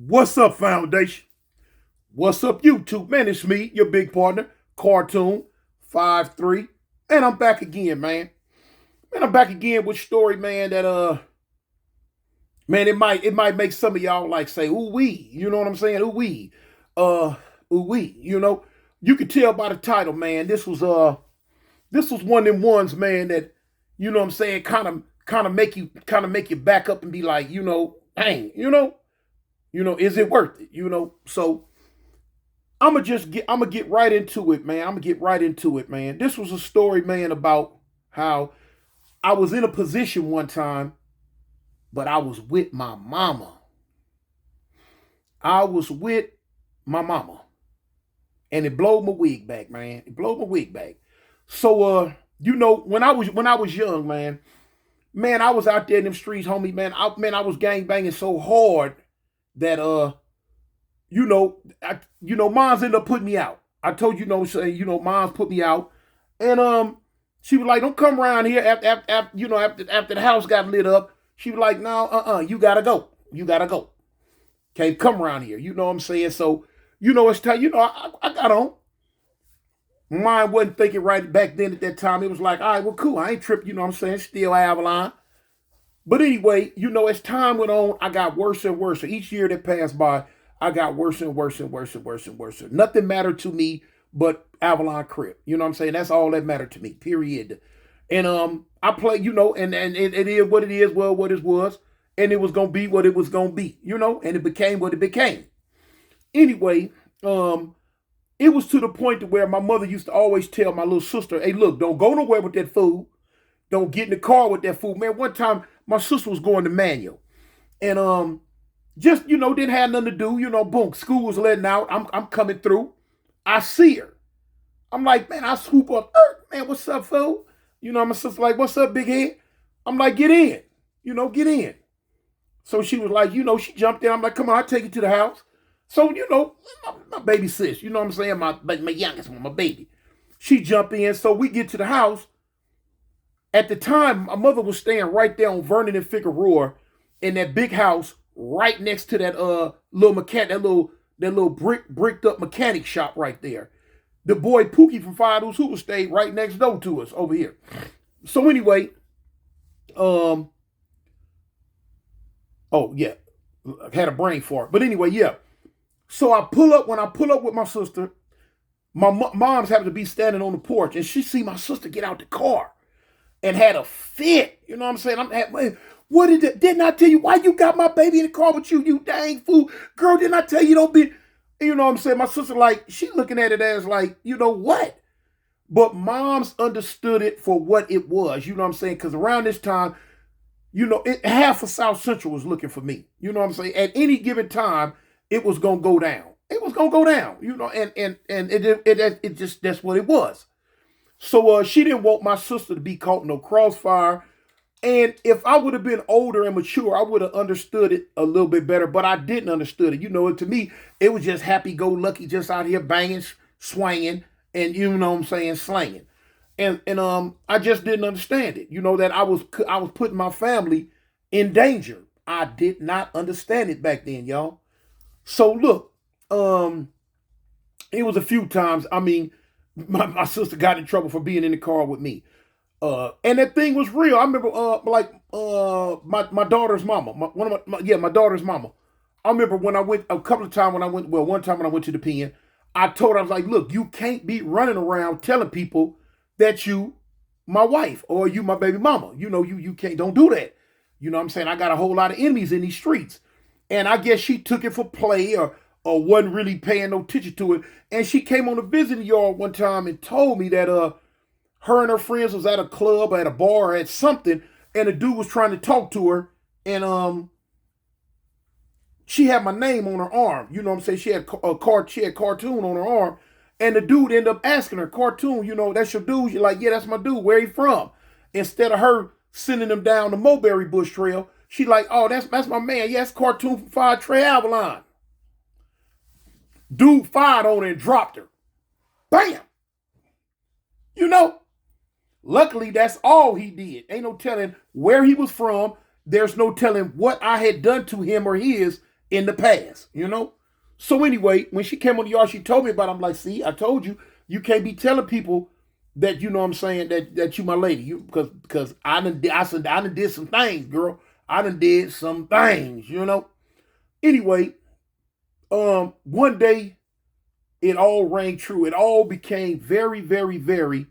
What's up, Foundation? What's up, YouTube? Man, it's me, your big partner, Cartoon 53, and I'm back again, man. Man, I'm back again with a story, man, that man, it might make some of y'all like say, ooh wee, you know what I'm saying? Ooh wee. Uh, ooh wee, you know. You could tell by the title, man. This was one of them ones, man, that, you know what I'm saying, kind of make you back up and be like, dang, is it worth it? So I'm gonna get right into it, man. I'm gonna get right into it, man. This was a story, man, about how I was in a position one time, but I was with my mama. I was with my mama. And it blowed my wig back, man. It blowed my wig back. So when I was young, man, I was out there in them streets, homie, man, I was gang banging so hard that moms ended up putting me out. I told moms put me out, and she was like, "Don't come around here after the house got lit up." She was like, "No, you gotta go, you gotta go. Can't come around here." You know what I'm saying? So it's time. I got on. Mine wasn't thinking right back then at that time. It was like, all right, well, cool. I ain't tripping. You know what I'm saying? Still Avalon. But anyway, as time went on, I got worse and worse. Each year that passed by, I got worse and worse and worse and worse and worse. Nothing mattered to me but Avalon Crib. You know what I'm saying? That's all that mattered to me, period. And I play, and it is what it is, well, what it was, and it was gonna be what it was gonna be, and it became what it became. Anyway, it was to the point to where my mother used to always tell my little sister, hey, look, don't go nowhere with that food. Don't get in the car with that food. Man, one time my sister was going to manual. And just, didn't have nothing to do, boom, school was letting out. I'm coming through. I see her. I'm like, man, I swoop up, man, what's up, fool? My sister like, what's up, big head? I'm like, get in, get in. So she was like, she jumped in. I'm like, come on, I'll take you to the house. So, my baby sis, you know what I'm saying? My youngest one, my baby. She jumped in. So we get to the house. At the time, my mother was staying right there on Vernon and Figueroa in that big house right next to that little mechanic, that little bricked up mechanic shop right there. The boy Pookie from Five Deuce Hoover stayed right next door to us over here. So anyway, oh yeah, I had a brain fart. But anyway, yeah. So when I pull up with my sister, my mom's happened to be standing on the porch, and she see my sister get out the car and had a fit. You know what I'm saying? Didn't I tell you why you got my baby in the car with you, you dang fool? Girl, didn't I tell you don't be, you know what I'm saying? My sister, like, she looking at it as like, you know what? But moms understood it for what it was, you know what I'm saying? Because around this time, half of South Central was looking for me. You know what I'm saying? At any given time, it was gonna go down. It was gonna go down, and it just, that's what it was. So she didn't want my sister to be caught in no crossfire. And if I would have been older and mature, I would have understood it a little bit better. But I didn't understood it. To me, it was just happy-go-lucky, just out here banging, swinging, and slanging. And I just didn't understand it. That I was putting my family in danger. I did not understand it back then, y'all. So look, it was a few times. I mean, my sister got in trouble for being in the car with me. And that thing was real. I remember, my daughter's mama, my daughter's mama. I remember when I went a couple of times one time when I went to the pen, I told her, I was like, look, you can't be running around telling people that you my wife or you my baby mama. You can't, don't do that. You know what I'm saying? I got a whole lot of enemies in these streets. And I guess she took it for play or wasn't really paying no attention to it. And she came on a visiting yard one time and told me that her and her friends was at a club, at a bar, at something, and a dude was trying to talk to her, and she had my name on her arm. You know what I'm saying? She had cartoon on her arm, and the dude ended up asking her, cartoon, that's your dude? You're like, yeah, that's my dude. Where he from? Instead of her sending him down the Mulberry Bush Trail, she like, oh, that's my man. Yes, cartoon from Fire Trey Avalon. Dude fired on her and dropped her. Bam! Luckily, that's all he did. Ain't no telling where he was from. There's no telling what I had done to him or his in the past, you know? So anyway, when she came on the yard, she told me about it. I'm like, see, I told you, you can't be telling people that, you know what I'm saying, that you my lady. You because I done did some things, girl. I done did some things, you know. Anyway, one day it all rang true. It all became very, very, very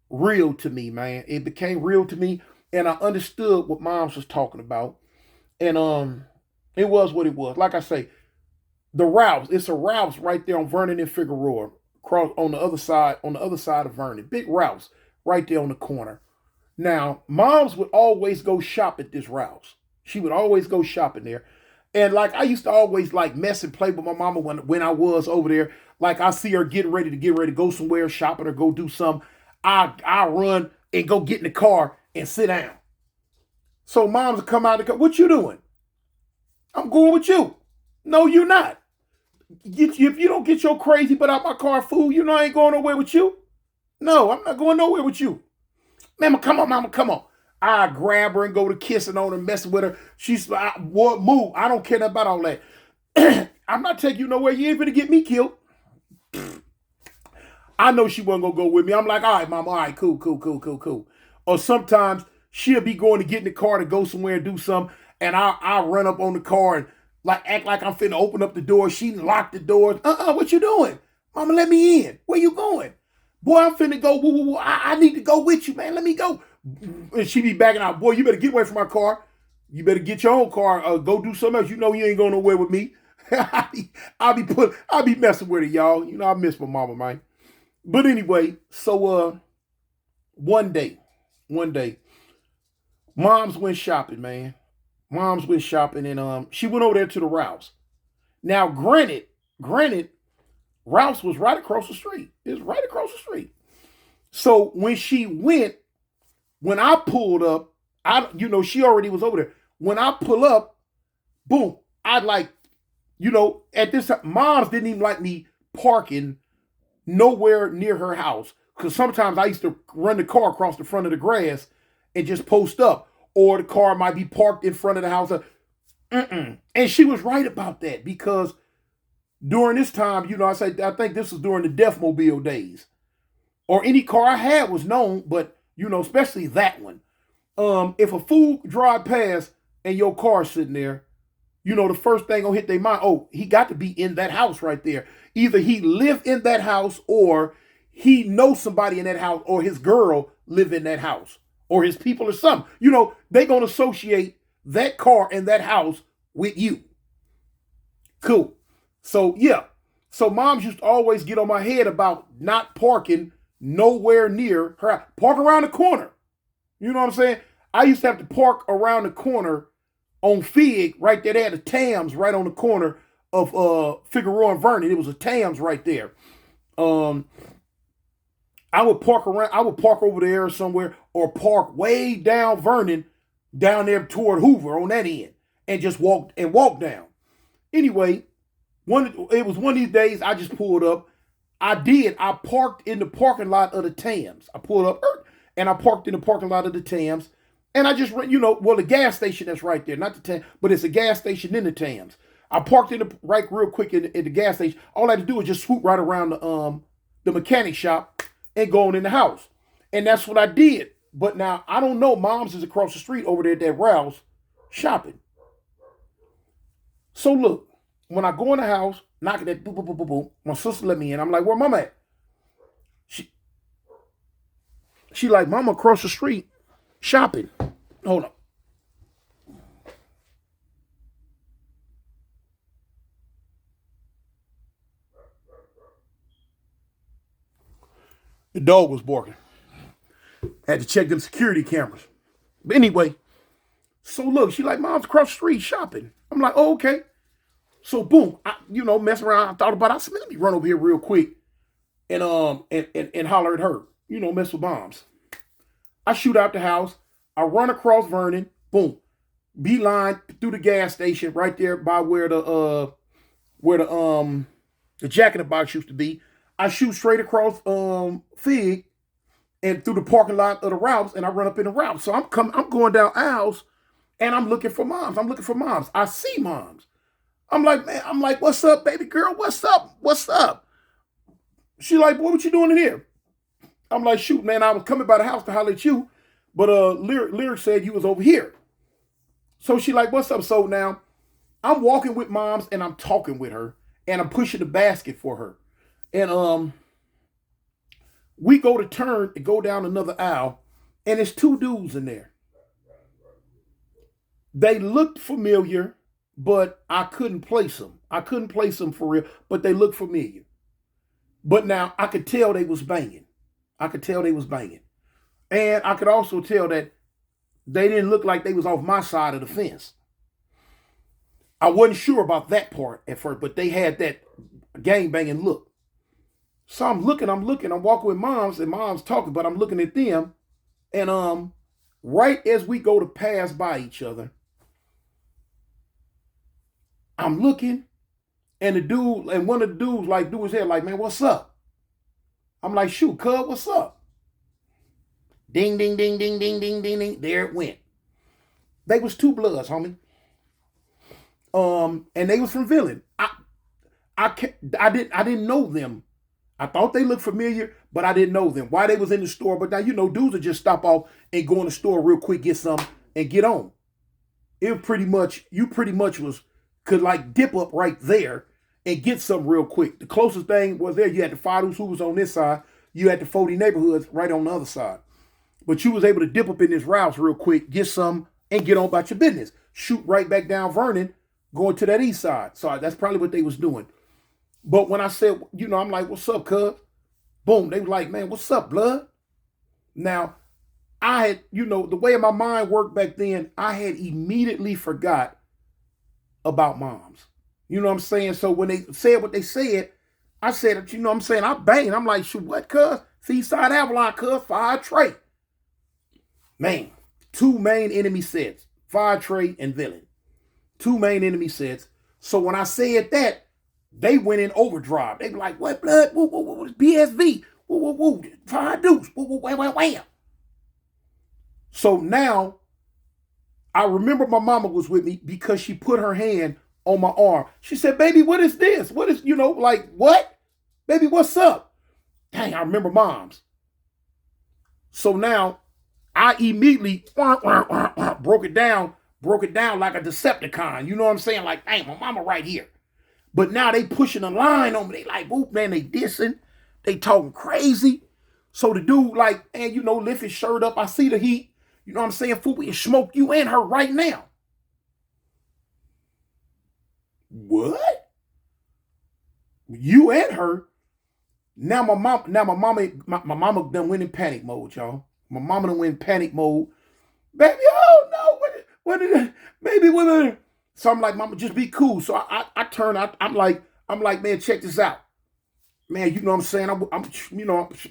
real to me, man. It became real to me, and I understood what Moms was talking about. And it was what it was. Like I say, the Rouse. It's a Rouse right there on Vernon and Figueroa, across on the other side of Vernon. Big Rouse right there on the corner. Now, Moms would always go shop at this Rouse. She would always go shopping there. And like I used to always like mess and play with my mama when I was over there. Like I see her getting ready to go somewhere shopping or go do something. I run and go get in the car and sit down. So Moms would come out and go, "What you doing?" "I'm going with you." "No, you're not. If you don't get your crazy butt out my car, fool, you know I ain't going nowhere with you." "No, I'm not going nowhere with you." "Mama, come on, mama, come on." I grab her and go to kissing on her, messing with her. She's like, "What, move? I don't care nothing about all that." "I'm not taking you nowhere. You ain't gonna get me killed." I know she wasn't gonna go with me. I'm like, "All right, mama, all right, cool, cool, cool, cool, cool." Or sometimes she'll be going to get in the car to go somewhere and do something, and I run up on the car and like act like I'm finna open up the door. She locked the doors. What you doing? "Mama, let me in." "Where you going?" "Boy, I'm finna go. Woo, woo, woo. I need to go with you, man. Let me go." And she be backing out. "Boy, you better get away from my car. You better get your own car. Go do something else. You know you ain't going nowhere with me." I be messing with it, y'all. You know I miss my mama, man. But anyway, so one day, Moms went shopping, man. Moms went shopping, and she went over there to the Rouse. Now, granted, Rouse was right across the street. It's right across the street. So when I pulled up, she already was over there. When I pull up, boom, I'd like, at this time, Moms didn't even like me parking nowhere near her house. Because sometimes I used to run the car across the front of the grass and just post up. Or the car might be parked in front of the house. And she was right about that because during this time, I think this was during the Deathmobile days. Or any car I had was known, but, especially that one. If a fool drive past and your car's sitting there, the first thing gonna hit their mind, oh, he got to be in that house right there. Either he lived in that house or he knows somebody in that house or his girl live in that house or his people or something. They gonna associate that car and that house with you. Cool. So, yeah. So Moms used to always get on my head about not parking nowhere near her. Park around the corner. You know what I'm saying? I used to have to park around the corner on Fig, right there. They had a Tams right on the corner of Figueroa and Vernon. It was a Tams right there. I would park over there somewhere or park way down Vernon, down there toward Hoover on that end, and just walk down. Anyway, it was one of these days I just pulled up. I parked in the parking lot of the Tams. I pulled up and I parked in the parking lot of the Tams. And I just went, the gas station that's right there, not the Tams, but it's a gas station in the Tams. I parked right real quick in the gas station. All I had to do was just swoop right around the mechanic shop and go on in the house. And that's what I did. But now, I don't know, Moms is across the street over there at that Rouse shopping. So look, when I go in the house, knocking that boop, boop, boop, boop, boop, my sister let me in. I'm like, "Where Mama at?" She like, "Mama across the street shopping." Hold on. The dog was barking. Had to check them security cameras. But anyway, so look, she like, "Mom's across the street shopping." I'm like, "Oh, okay." So boom, messing around. I thought about it. I said, "Let me run over here real quick and holler at her. Mess with Moms." I shoot out the house. I run across Vernon. Boom. Beeline through the gas station right there by where the Jack in the Box used to be. I shoot straight across Fig and through the parking lot of the Rouse, and I run up in the Rouse. So I'm going down aisles, and I'm looking for Moms. I see Moms. I'm like, man, I'm like, what's up, baby girl? What's up? What's up? She like, boy, what you doing in here? I'm like, shoot, man, I was coming by the house to holler at you, but Lyric said you was over here. So she like, what's up? So now I'm walking with moms and I'm talking with her and I'm pushing the basket for her. And we go to turn and go down another aisle and it's two dudes in there. They looked familiar, but I couldn't place them. I couldn't place them for real, but they looked familiar. But now I could tell they was banging. I could tell they was banging. And I could also tell that they didn't look like they was off my side of the fence. I wasn't sure about that part at first, but they had that gang banging look. So I'm looking, I'm walking with moms and mom's talking, but I'm looking at them. And right as we go to pass by each other, I'm looking, and the dude, and one of the dudes like do his head like, man, what's up? I'm like, shoot, cuz, what's up? Ding, ding, ding, ding, ding, ding, ding, ding. There it went. They was two bloods, homie. And they was from Villain. I didn't know them. I thought they looked familiar, but I didn't know them. Why they was in the store? But now dudes would just stop off and go in the store real quick, get some, and get on. It pretty much could like dip up right there and get some real quick. The closest thing was there. You had the Fathers who was on this side. You had the 40 neighborhoods right on the other side. But you was able to dip up in this route real quick, get some, and get on about your business. Shoot right back down Vernon, going to that east side. So that's probably what they was doing. But when I said, I'm like, what's up, cuz? Boom. They was like, man, what's up, blood? Now, I had, the way my mind worked back then, I had immediately forgot about moms. You know what I'm saying? So when they said what they said, I said, I banged. I'm like, shoot, what, cuz? Seaside Avalon, cuz, fire tray. Man, two main enemy sets, fire tray and Villain. Two main enemy sets. So when I said that, they went in overdrive. They be like, what, blood? Woo, woo, woo, BSV. Woo, woo, woo. Fire deuce. Woo, woo, wham, wham, wham. So now, I remember my mama was with me because she put her hand on my arm. She said, baby, what is this? What is, like, what? Baby, what's up? Dang, I remember moms. So now, I immediately broke it down like a Decepticon. You know what I'm saying? Like, dang, my mama right here. But now they pushing a line on me. They like, whoop, man, they dissing. They talking crazy. So the dude like, man, lift his shirt up. I see the heat. You know what I'm saying? Fool, we can smoke you and her right now. What? You and her? Now my mama done went in panic mode, y'all. My mama done went in panic mode. Baby, oh no, what did it? Baby, what? So I'm like, mama, just be cool. So I turn, I'm like, man, check this out. Man, you know what I'm saying? I'm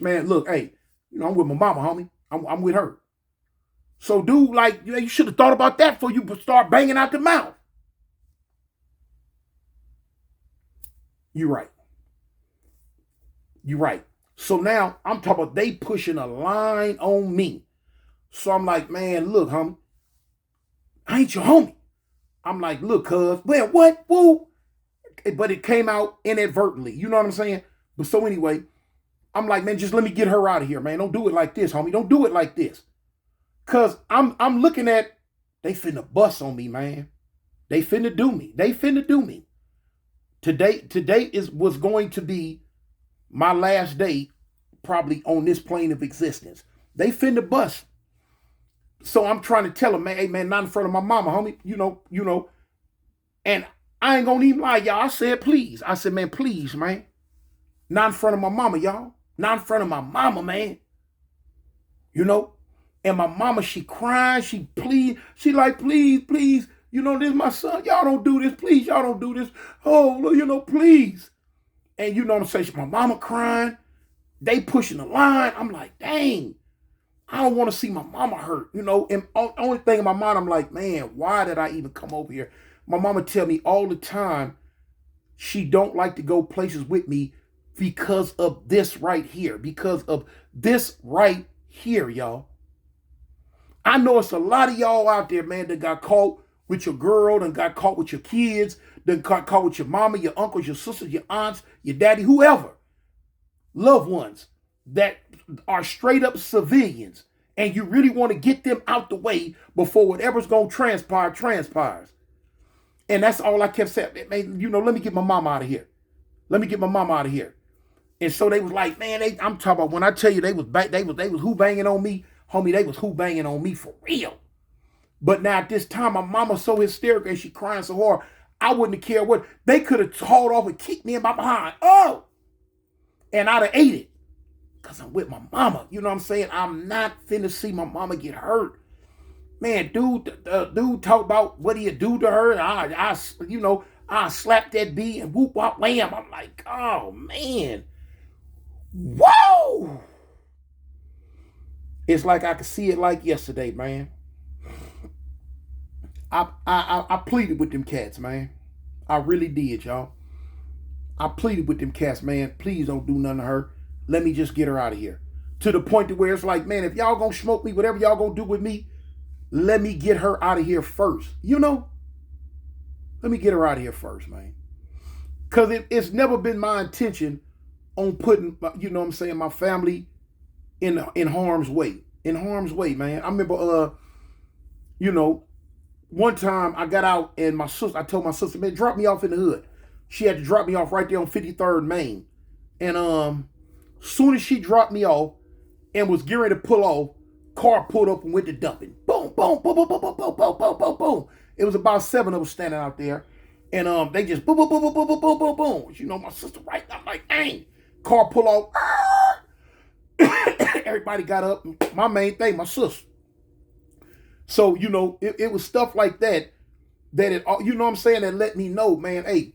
man, look, hey, I'm with my mama, homie. I'm with her. So, dude, like, you should have thought about that before you start banging out the mouth. You're right. You're right. So now I'm talking about they pushing a line on me. So I'm like, man, look, homie, I ain't your homie. I'm like, look, cuz, well, what? Woo. But it came out inadvertently. You know what I'm saying? But so anyway, I'm like, man, just let me get her out of here, man. Don't do it like this, homie. Don't do it like this. Cause I'm looking at, they finna bust on me, man. They finna do me. Today was going to be my last day probably on this plane of existence. They finna bust. So I'm trying to tell them, man, hey man, not in front of my mama, homie. You know. And I ain't gonna even lie, y'all. I said, please. I said, man, please, man. Not in front of my mama, y'all. Not in front of my mama, man. And my mama, she crying, she plead, she like, please, this is my son. Y'all don't do this, please. Y'all don't do this. Oh, please. And what I'm saying? My mama crying. They pushing the line. I'm like, dang. I don't want to see my mama hurt, And only thing in my mind, I'm like, man, why did I even come over here? My mama tell me all the time she don't like to go places with me because of this right here. Because of this right here, y'all. I know it's a lot of y'all out there, man, that got caught with your girl, done got caught with your kids, done got caught with your mama, your uncles, your sisters, your aunts, your daddy, whoever. Loved ones that are straight up civilians, and you really want to get them out the way before whatever's going to transpire transpires. And that's all I kept saying. Man, let me get my mom out of here. Let me get my mom out of here. And so they was like, man, I'm talking about, when I tell you they was who banging on me, homie, they was who banging on me for real. But now at this time, my mama's so hysterical and she crying so hard, I wouldn't have cared what. They could have hauled off and kicked me in my behind. Oh! And I'd have ate it. Because I'm with my mama. You know what I'm saying? I'm not finna see my mama get hurt. Man, dude talked about what he'd do to her. I slap that bee and whoop, whop, wham. I'm like, oh, man. Whoa! It's like I could see it like yesterday, man. I pleaded with them cats, man. I really did, y'all. I pleaded with them cats, man. Please don't do nothing to her. Let me just get her out of here. To the point to where it's like, man, if y'all gonna smoke me, whatever y'all gonna do with me, let me get her out of here first. Let me get her out of here first, man. Because it's never been my intention on putting, my family in harm's way. In harm's way, man. I remember, one time I got out and I told my sister, man, drop me off in the hood. She had to drop me off right there on 53rd Main. And soon as she dropped me off and was getting ready to pull off, car pulled up and went to dumping. Boom, boom, boom, boom, boom, boom, boom, boom, boom, boom, boom. It was about 7 of us standing out there. And they just boom, boom, boom, boom, boom, boom, boom, boom, boom. My sister right now, I'm like, dang. Car pull off. Everybody got up. My main thing, my sister. So, it was stuff like that it, that let me know, man, hey,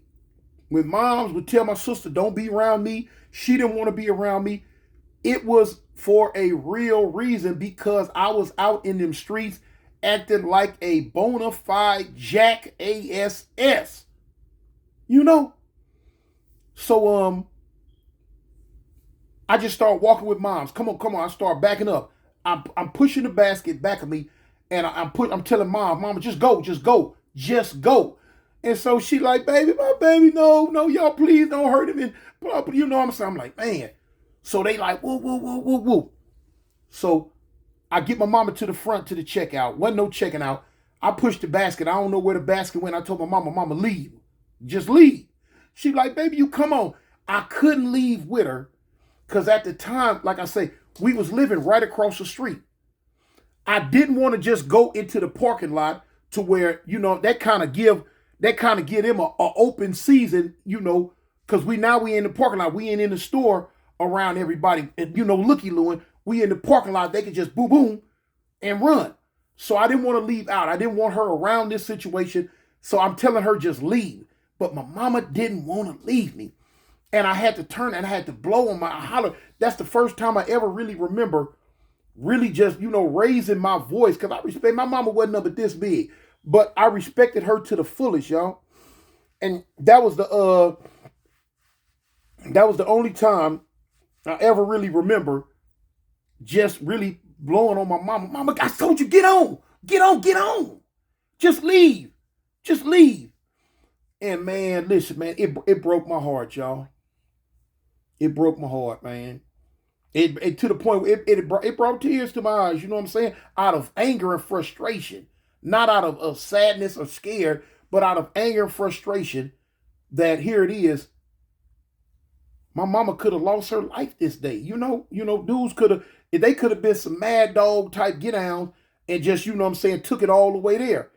when moms would tell my sister, don't be around me, she didn't want to be around me, it was for a real reason, because I was out in them streets acting like a bona fide jackass. So, I just started walking with moms. Come on. I start backing up. I'm pushing the basket back of me, and I'm telling mama, just go. And so she like, baby, my baby, no, y'all please don't hurt him. And what I'm saying? I'm like, man. So they like, woo. So I get my mama to the front to the checkout. Wasn't no checking out. I pushed the basket. I don't know where the basket went. I told my mama, leave. Just leave. She like, baby, you come on. I couldn't leave with her because at the time, like I say, we was living right across the street. I didn't want to just go into the parking lot to where, that kind of give them a open season, because we in the parking lot. We ain't in the store around everybody. And, looky-looing. We in the parking lot. They could just boom, boom, and run. So I didn't want to leave out. I didn't want her around this situation. So I'm telling her just leave. But my mama didn't want to leave me. And I had to turn and I had to blow on my holler. That's the first time I ever really remember really just, raising my voice. Because I respect, my mama wasn't up this big. But I respected her to the fullest, y'all. And that was the only time I ever really remember just really blowing on my mama. Mama, I told you, get on. Just leave. And man, listen, man, it broke my heart, y'all. It broke my heart, man. It to the point where it brought tears to my eyes, you know what I'm saying? Out of anger and frustration. Not out of sadness or scared, but out of anger and frustration that here it is. My mama could have lost her life this day. Dudes they could have been some mad dog type get down and just, took it all the way there.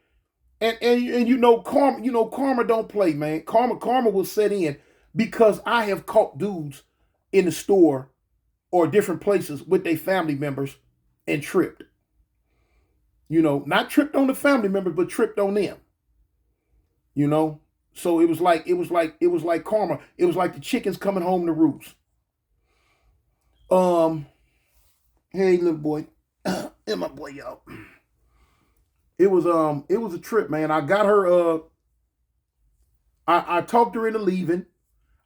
And karma don't play, man. Karma will set in because I have caught dudes in the store or different places with their family members and tripped. Not tripped on the family members, but tripped on them. So it was like karma. It was like the chickens coming home to roost. Hey little boy. And my boy, y'all. It was a trip, man. I got her I talked her into leaving.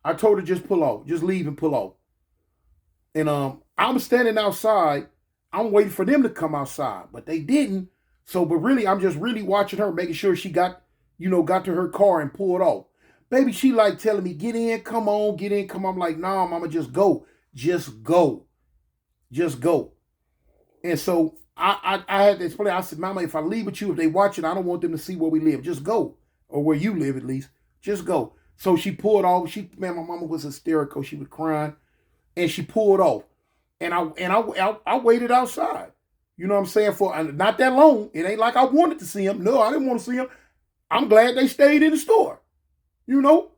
I told her just pull off. Just leave and pull off. And I'm standing outside. I'm waiting for them to come outside, but they didn't. So, but really, I'm just really watching her, making sure she got, got to her car and pulled off. Baby, she like telling me, get in, come on, get in, come on. I'm like, nah, mama, just go. Just go. Just go. And so I had to explain. I said, mama, if I leave with you, if they watching, I don't want them to see where we live. Just go. Or where you live at least. Just go. So she pulled off. Man, my mama was hysterical. She was crying. And she pulled off. And I waited outside. You know what I'm saying? For not that long. It ain't like I wanted to see him. No, I didn't want to see him. I'm glad they stayed in the store. You know?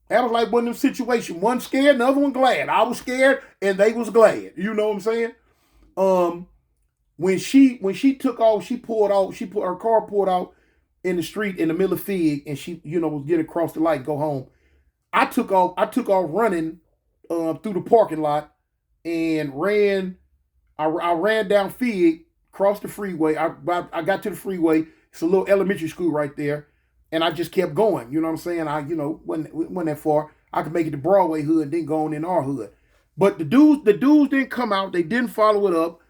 That was like one of them situations. One scared, the other one glad. I was scared and they was glad. You know what I'm saying? When she took off, she pulled out, her car pulled out in the street in the middle of Fig, and she, was getting across the light, go home. I took off running through the parking lot and ran. I ran down Fig, crossed the freeway. I got to the freeway. It's a little elementary school right there. And I just kept going. You know what I'm saying? I, wasn't that far. I could make it to Broadway hood and then go on in our hood. But the dudes didn't come out. They didn't follow it up.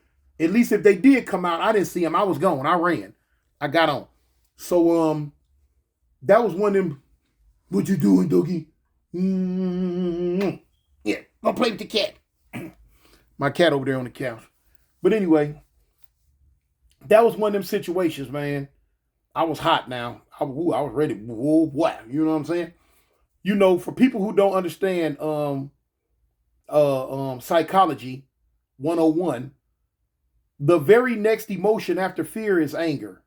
At least if they did come out, I didn't see them. I was gone. I ran. I got on. So that was one of them. What you doing, Doogie? Yeah, go play with the cat. My cat over there on the couch. But anyway, that was one of them situations, man. I was hot now. I was ready. Whoa, what? You know what I'm saying? For people who don't understand psychology 101, the very next emotion after fear is anger.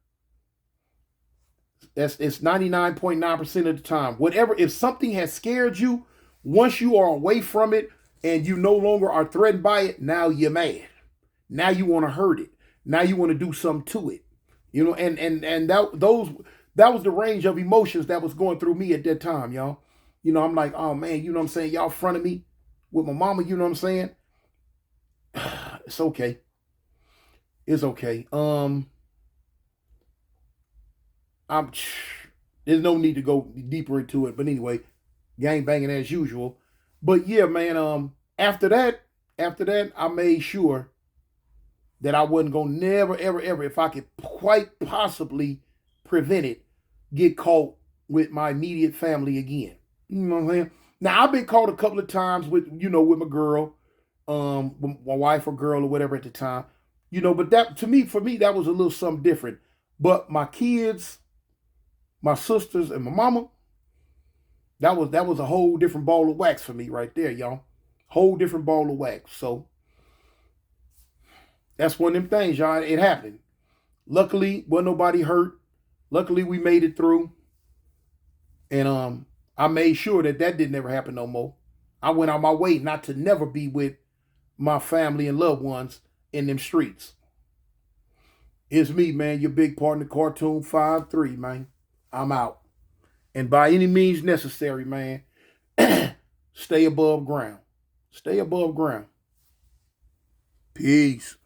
It's 99.9% of the time. Whatever, if something has scared you, once you are away from it and you no longer are threatened by it, now you're mad. Now you want to hurt it. Now you want to do something to it. And that was the range of emotions that was going through me at that time, y'all. I'm like, oh man, you know what I'm saying? Y'all fronted me with my mama, you know what I'm saying? It's okay. It's okay. There's no need to go deeper into it. But anyway, gang banging as usual. But yeah, man, after that, I made sure that I wasn't gonna never, ever, ever, if I could quite possibly prevent it, get caught with my immediate family again. You know what I'm saying? Now I've been caught a couple of times with my girl, my wife or girl or whatever at the time. But that for me, that was a little something different. But my kids, my sisters, and my mama, that was a whole different ball of wax for me right there, y'all. Whole different ball of wax. So that's one of them things, y'all. It happened. Luckily, wasn't nobody hurt. Luckily, we made it through. And I made sure that didn't ever happen no more. I went on my way not to never be with my family and loved ones in them streets. It's me, man, your big partner, Cartoon 5-3, man. I'm out. And by any means necessary, man, stay above ground. Stay above ground. Peace.